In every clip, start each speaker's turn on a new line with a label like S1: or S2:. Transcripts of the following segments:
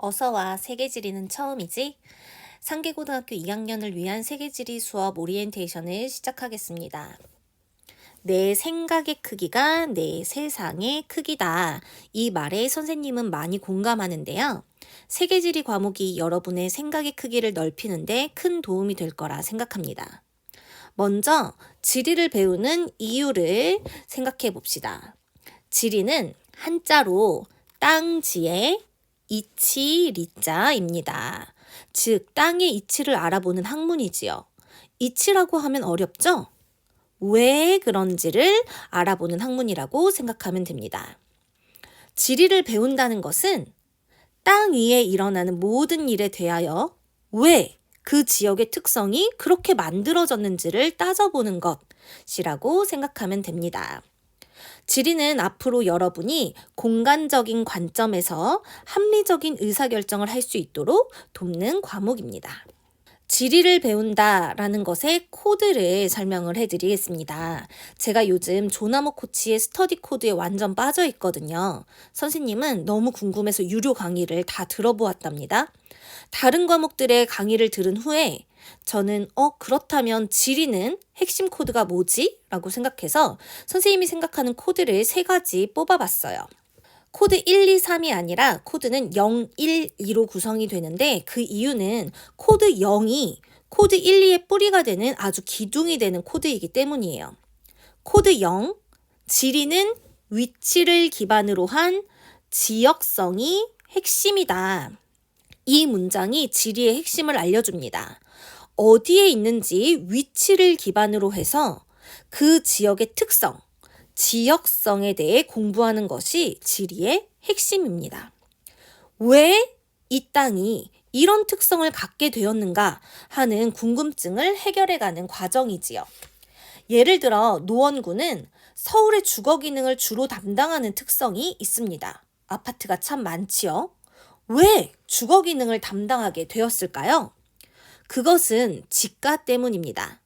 S1: 어서와. 세계지리는 처음이지? 상계고등학교 2학년을 위한 세계지리 수업 오리엔테이션을 시작하겠습니다. 내 생각의 크기가 내 세상의 크기다. 이 말에 선생님은 많이 공감하는데요. 세계지리 과목이 여러분의 생각의 크기를 넓히는데 큰 도움이 될 거라 생각합니다. 먼저 지리를 배우는 이유를 생각해 봅시다. 지리는 한자로 땅지의 이치 리자입니다. 즉 땅의 이치를 알아보는 학문이지요. 이치라고 하면 어렵죠? 왜 그런지를 알아보는 학문이라고 생각하면 됩니다. 지리를 배운다는 것은 땅 위에 일어나는 모든 일에 대하여 왜 그 지역의 특성이 그렇게 만들어졌는지를 따져보는 것이라고 생각하면 됩니다. 지리는 앞으로 여러분이 공간적인 관점에서 합리적인 의사결정을 할 수 있도록 돕는 과목입니다. 지리를 배운다라는 것의 코드를 설명을 해드리겠습니다. 제가 요즘 조나모 코치의 스터디 코드에 완전 빠져 있거든요. 선생님은 너무 궁금해서 유료 강의를 다 들어보았답니다. 다른 과목들의 강의를 들은 후에 저는 그렇다면 지리는 핵심 코드가 뭐지? 라고 생각해서 선생님이 생각하는 코드를 3가지 뽑아봤어요. 코드 1, 2, 3이 아니라 코드는 0, 1, 2로 구성이 되는데 그 이유는 코드 0이 코드 1, 2의 뿌리가 되는 아주 기둥이 되는 코드이기 때문이에요. 코드 0, 지리는 위치를 기반으로 한 지역성이 핵심이다. 이 문장이 지리의 핵심을 알려줍니다. 어디에 있는지 위치를 기반으로 해서 그 지역의 특성, 지역성에 대해 공부하는 것이 지리의 핵심입니다. 왜 이 땅이 이런 특성을 갖게 되었는가 하는 궁금증을 해결해가는 과정이지요. 예를 들어 노원구는 서울의 주거 기능을 주로 담당하는 특성이 있습니다. 아파트가 참 많지요. 왜 주거 기능을 담당하게 되었을까요? 그것은 지가 때문입니다.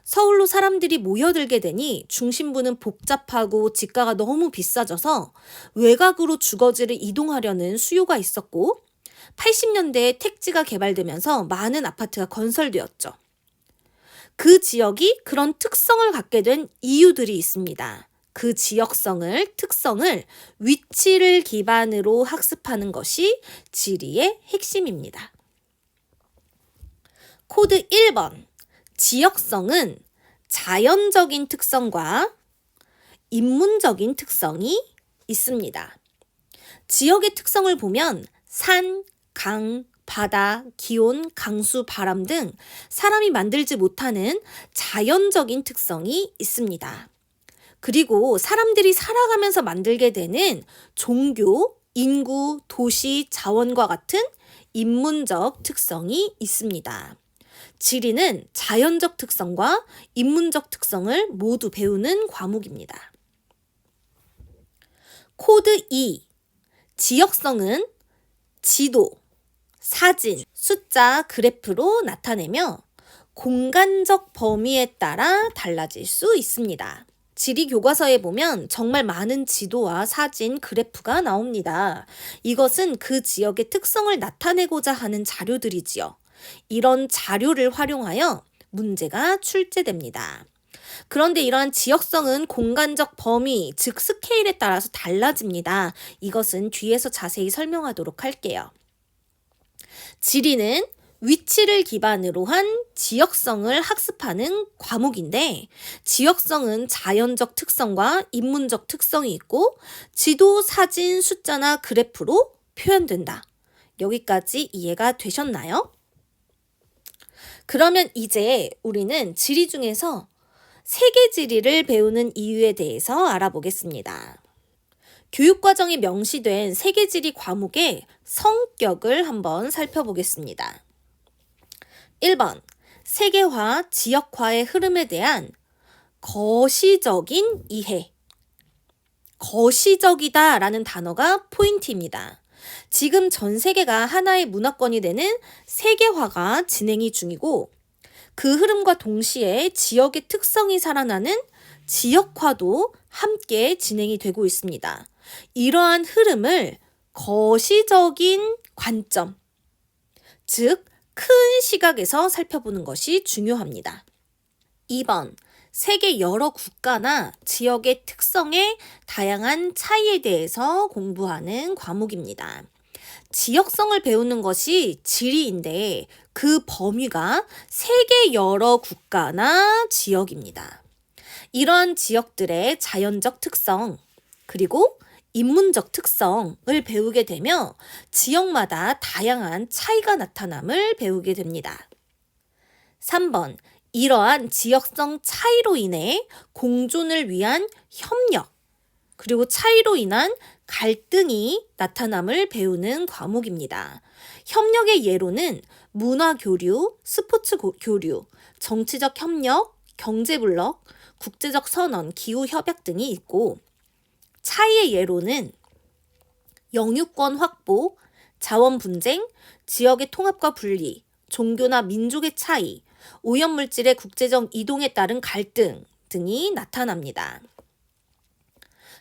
S1: 서울로 사람들이 모여들게 되니 중심부는 복잡하고 지가가 너무 비싸져서 외곽으로 주거지를 이동하려는 수요가 있었고 80년대에 택지가 개발되면서 많은 아파트가 건설되었죠. 그 지역이 그런 특성을 갖게 된 이유들이 있습니다. 그 특성을 위치를 기반으로 학습하는 것이 지리의 핵심입니다. 코드 1번. 지역성은 자연적인 특성과 인문적인 특성이 있습니다. 지역의 특성을 보면 산, 강, 바다, 기온, 강수, 바람 등 사람이 만들지 못하는 자연적인 특성이 있습니다. 그리고 사람들이 살아가면서 만들게 되는 종교, 인구, 도시, 자원과 같은 인문적 특성이 있습니다. 지리는 자연적 특성과 인문적 특성을 모두 배우는 과목입니다. 코드 2. 지역성은 지도, 사진, 숫자, 그래프로 나타내며 공간적 범위에 따라 달라질 수 있습니다. 지리 교과서에 보면 정말 많은 지도와 사진, 그래프가 나옵니다. 이것은 그 지역의 특성을 나타내고자 하는 자료들이지요. 이런 자료를 활용하여 문제가 출제됩니다. 그런데 이러한 지역성은 공간적 범위, 즉 스케일에 따라서 달라집니다. 이것은 뒤에서 자세히 설명하도록 할게요. 지리는 위치를 기반으로 한 지역성을 학습하는 과목인데 지역성은 자연적 특성과 인문적 특성이 있고 지도, 사진, 숫자나 그래프로 표현된다. 여기까지 이해가 되셨나요? 그러면 이제 우리는 지리 중에서 세계지리를 배우는 이유에 대해서 알아보겠습니다. 교육과정에 명시된 세계지리 과목의 성격을 한번 살펴보겠습니다. 1번, 세계화, 지역화의 흐름에 대한 거시적인 이해. 거시적이다 라는 단어가 포인트입니다. 지금 전 세계가 하나의 문화권이 되는 세계화가 진행이 중이고 그 흐름과 동시에 지역의 특성이 살아나는 지역화도 함께 진행이 되고 있습니다. 이러한 흐름을 거시적인 관점, 즉 큰 시각에서 살펴보는 것이 중요합니다. 2번, 세계 여러 국가나 지역의 특성의 다양한 차이에 대해서 공부하는 과목입니다. 지역성을 배우는 것이 지리인데 그 범위가 세계 여러 국가나 지역입니다. 이러한 지역들의 자연적 특성, 그리고 인문적 특성을 배우게 되며 지역마다 다양한 차이가 나타남을 배우게 됩니다. 3번, 이러한 지역성 차이로 인해 공존을 위한 협력, 그리고 차이로 인한 갈등이 나타남을 배우는 과목입니다. 협력의 예로는 문화 교류, 스포츠 교류, 정치적 협력, 경제 블록, 국제적 선언, 기후 협약 등이 있고, 차이의 예로는 영유권 확보, 자원 분쟁, 지역의 통합과 분리, 종교나 민족의 차이, 오염물질의 국제적 이동에 따른 갈등 등이 나타납니다.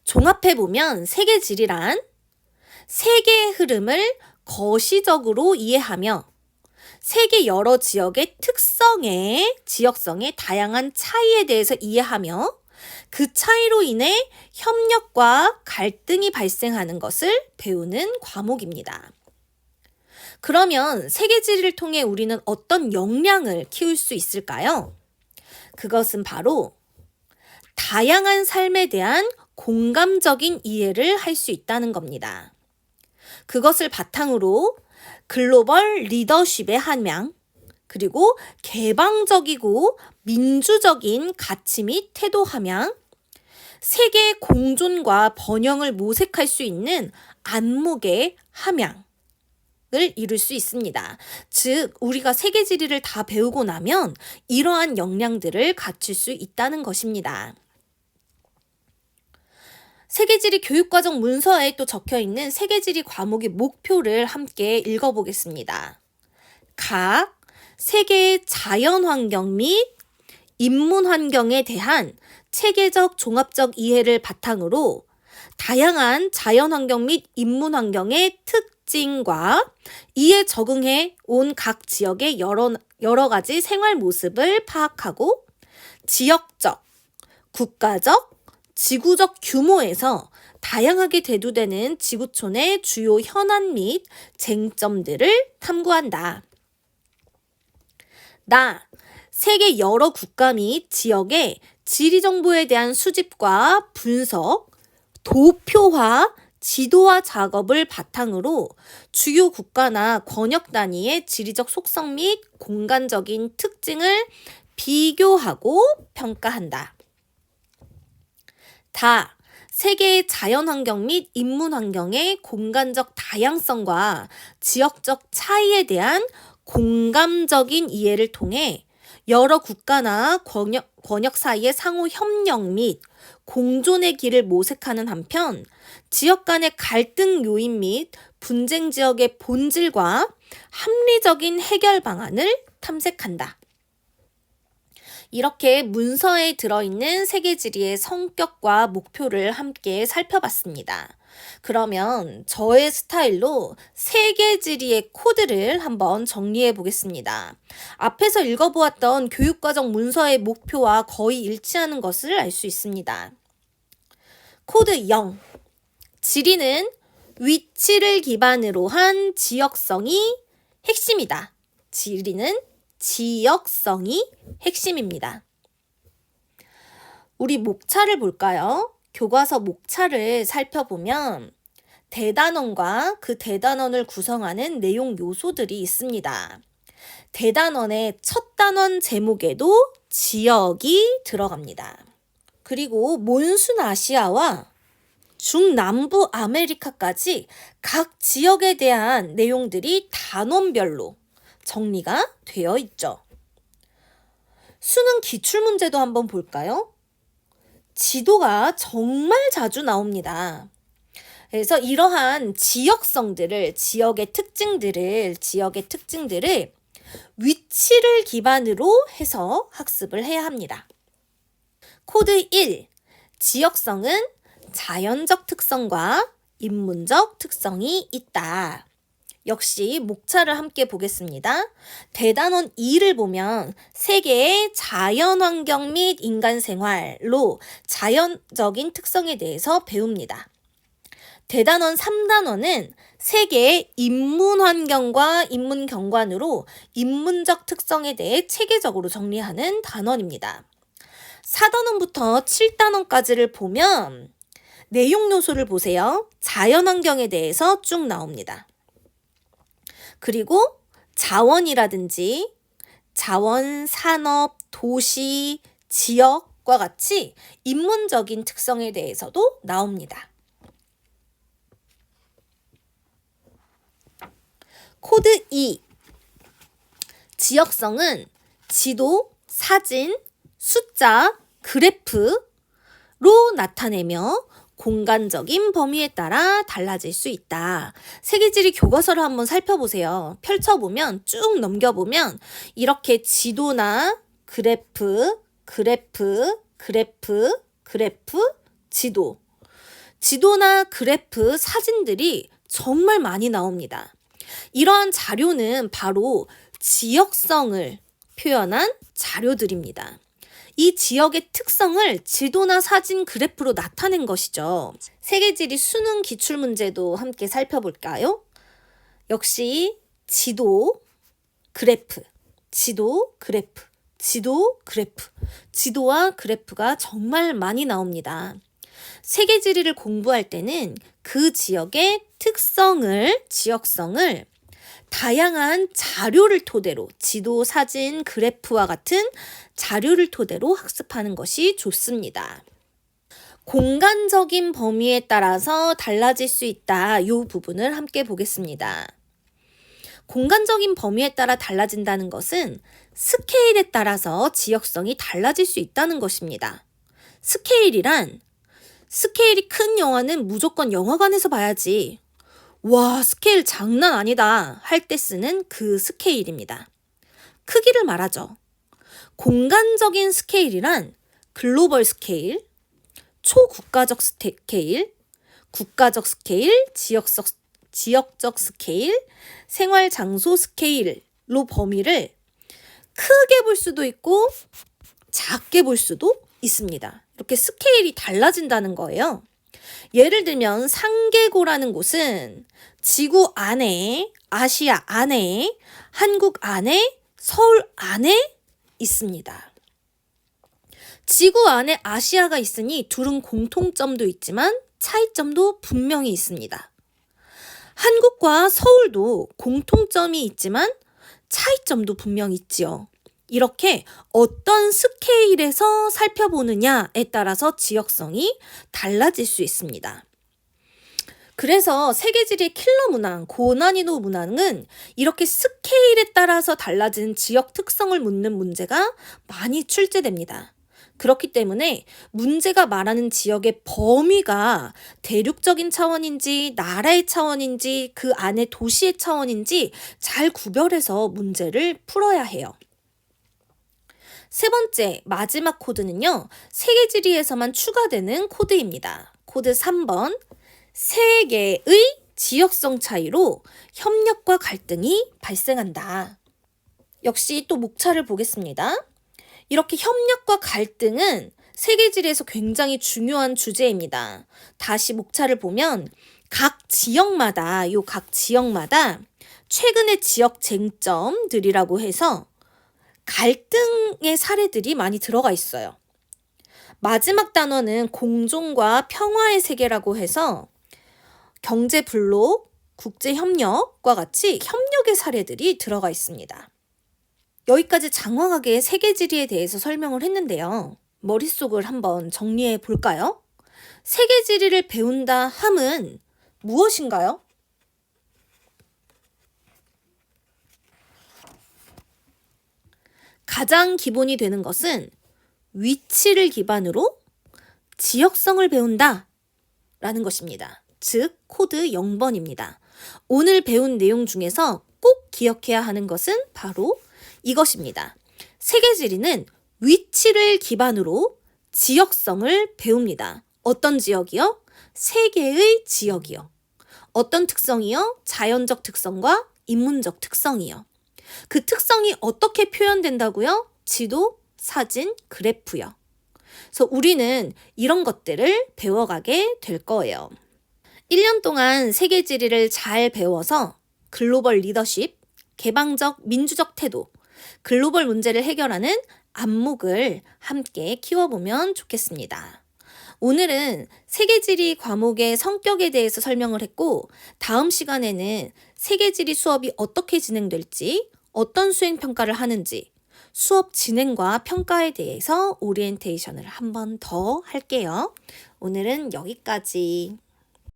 S1: 종합해보면 세계지리란 세계의 흐름을 거시적으로 이해하며 세계 여러 지역의 지역성의 다양한 차이에 대해서 이해하며 그 차이로 인해 협력과 갈등이 발생하는 것을 배우는 과목입니다. 그러면 세계지리를 통해 우리는 어떤 역량을 키울 수 있을까요? 그것은 바로 다양한 삶에 대한 공감적인 이해를 할 수 있다는 겁니다. 그것을 바탕으로 글로벌 리더십의 함양, 그리고 개방적이고 민주적인 가치 및 태도 함양, 세계의 공존과 번영을 모색할 수 있는 안목의 함양을 이룰 수 있습니다. 즉, 우리가 세계지리를 다 배우고 나면 이러한 역량들을 갖출 수 있다는 것입니다. 세계지리 교육과정 문서에 또 적혀있는 세계지리 과목의 목표를 함께 읽어보겠습니다. 각 세계의 자연환경 및 인문환경에 대한 체계적 종합적 이해를 바탕으로 다양한 자연환경 및 인문환경의 특징과 이에 적응해 온 각 지역의 여러 가지 생활 모습을 파악하고 지역적, 국가적, 지구적 규모에서 다양하게 대두되는 지구촌의 주요 현안 및 쟁점들을 탐구한다. 세계 여러 국가 및 지역의 지리 정보에 대한 수집과 분석, 도표화, 지도화 작업을 바탕으로 주요 국가나 권역 단위의 지리적 속성 및 공간적인 특징을 비교하고 평가한다. 세계의 자연환경 및 인문환경의 공간적 다양성과 지역적 차이에 대한 공감적인 이해를 통해 여러 국가나 권역 사이의 상호 협력 및 공존의 길을 모색하는 한편 지역 간의 갈등 요인 및 분쟁 지역의 본질과 합리적인 해결 방안을 탐색한다. 이렇게 문서에 들어있는 세계지리의 성격과 목표를 함께 살펴봤습니다. 그러면 저의 스타일로 세계지리의 코드를 한번 정리해 보겠습니다. 앞에서 읽어보았던 교육과정 문서의 목표와 거의 일치하는 것을 알 수 있습니다. 코드 0. 지리는 위치를 기반으로 한 지역성이 핵심이다. 지리는 지역성이 핵심입니다. 우리 목차를 볼까요? 교과서 목차를 살펴보면 대단원과 그 대단원을 구성하는 내용 요소들이 있습니다. 대단원의 첫 단원 제목에도 지역이 들어갑니다. 그리고 몬순 아시아와 중남부 아메리카까지 각 지역에 대한 내용들이 단원별로 정리가 되어 있죠. 수능 기출문제도 한번 볼까요? 지도가 정말 자주 나옵니다. 그래서 이러한 지역성들을, 지역의 특징들을 위치를 기반으로 해서 학습을 해야 합니다. 코드 1. 지역성은 자연적 특성과 인문적 특성이 있다. 역시 목차를 함께 보겠습니다. 대단원 2를 보면 세계의 자연환경 및 인간생활로 자연적인 특성에 대해서 배웁니다. 대단원 3단원은 세계의 인문환경과 인문경관으로 인문적 특성에 대해 체계적으로 정리하는 단원입니다. 4단원부터 7단원까지를 보면 내용 요소를 보세요. 자연환경에 대해서 쭉 나옵니다. 그리고 자원이라든지 자원, 산업, 도시, 지역과 같이 인문적인 특성에 대해서도 나옵니다. 코드 2. 지역성은 지도, 사진, 숫자, 그래프로 나타내며 공간적인 범위에 따라 달라질 수 있다. 세계지리 교과서를 한번 살펴보세요. 펼쳐보면 쭉 넘겨보면 이렇게 지도나 그래프, 지도. 지도나 그래프, 사진들이 정말 많이 나옵니다. 이러한 자료는 바로 지역성을 표현한 자료들입니다. 이 지역의 특성을 지도나 사진, 그래프로 나타낸 것이죠. 세계지리 수능 기출문제도 함께 살펴볼까요? 역시 지도, 그래프, 지도, 그래프, 지도, 그래프, 지도와 그래프가 정말 많이 나옵니다. 세계지리를 공부할 때는 그 지역의 특성을, 지역성을 다양한 자료를 토대로 지도, 사진, 그래프와 같은 자료를 토대로 학습하는 것이 좋습니다. 공간적인 범위에 따라서 달라질 수 있다. 이 부분을 함께 보겠습니다. 공간적인 범위에 따라 달라진다는 것은 스케일에 따라서 지역성이 달라질 수 있다는 것입니다. 스케일이란 스케일이 큰 영화는 무조건 영화관에서 봐야지. 와, 스케일 장난 아니다 할 때 쓰는 그 스케일입니다. 크기를 말하죠. 공간적인 스케일이란 글로벌 스케일, 초국가적 스케일, 국가적 스케일, 지역적 스케일, 생활 장소 스케일로 범위를 크게 볼 수도 있고 작게 볼 수도 있습니다. 이렇게 스케일이 달라진다는 거예요. 예를 들면 상계고라는 곳은 지구 안에, 아시아 안에, 한국 안에, 서울 안에 있습니다. 지구 안에 아시아가 있으니 둘은 공통점도 있지만 차이점도 분명히 있습니다. 한국과 서울도 공통점이 있지만 차이점도 분명히 있지요. 이렇게 어떤 스케일에서 살펴보느냐에 따라서 지역성이 달라질 수 있습니다. 그래서 세계지리의 킬러 문항, 고난이도 문항은 이렇게 스케일에 따라서 달라진 지역 특성을 묻는 문제가 많이 출제됩니다. 그렇기 때문에 문제가 말하는 지역의 범위가 대륙적인 차원인지 나라의 차원인지 그 안에 도시의 차원인지 잘 구별해서 문제를 풀어야 해요. 세 번째, 마지막 코드는요. 세계지리에서만 추가되는 코드입니다. 코드 3번. 세계의 지역성 차이로 협력과 갈등이 발생한다. 역시 또 목차를 보겠습니다. 이렇게 협력과 갈등은 세계지리에서 굉장히 중요한 주제입니다. 다시 목차를 보면 각 지역마다 최근의 지역 쟁점들이라고 해서 갈등의 사례들이 많이 들어가 있어요. 마지막 단어는 공존과 평화의 세계라고 해서 경제 블록, 국제 협력과 같이 협력의 사례들이 들어가 있습니다. 여기까지 장황하게 세계지리에 대해서 설명을 했는데요. 머릿속을 한번 정리해 볼까요? 세계지리를 배운다 함은 무엇인가요? 가장 기본이 되는 것은 위치를 기반으로 지역성을 배운다 라는 것입니다. 즉 코드 0번입니다. 오늘 배운 내용 중에서 꼭 기억해야 하는 것은 바로 이것입니다. 세계지리는 위치를 기반으로 지역성을 배웁니다. 어떤 지역이요? 세계의 지역이요. 어떤 특성이요? 자연적 특성과 인문적 특성이요. 그 특성이 어떻게 표현된다고요? 지도, 사진, 그래프요. 그래서 우리는 이런 것들을 배워가게 될 거예요. 1년 동안 세계 지리를 잘 배워서 글로벌 리더십, 개방적 민주적 태도, 글로벌 문제를 해결하는 안목을 함께 키워보면 좋겠습니다. 오늘은 세계지리 과목의 성격에 대해서 설명을 했고, 다음 시간에는 세계지리 수업이 어떻게 진행될지, 어떤 수행평가를 하는지, 수업 진행과 평가에 대해서 오리엔테이션을 한 번 더 할게요. 오늘은 여기까지.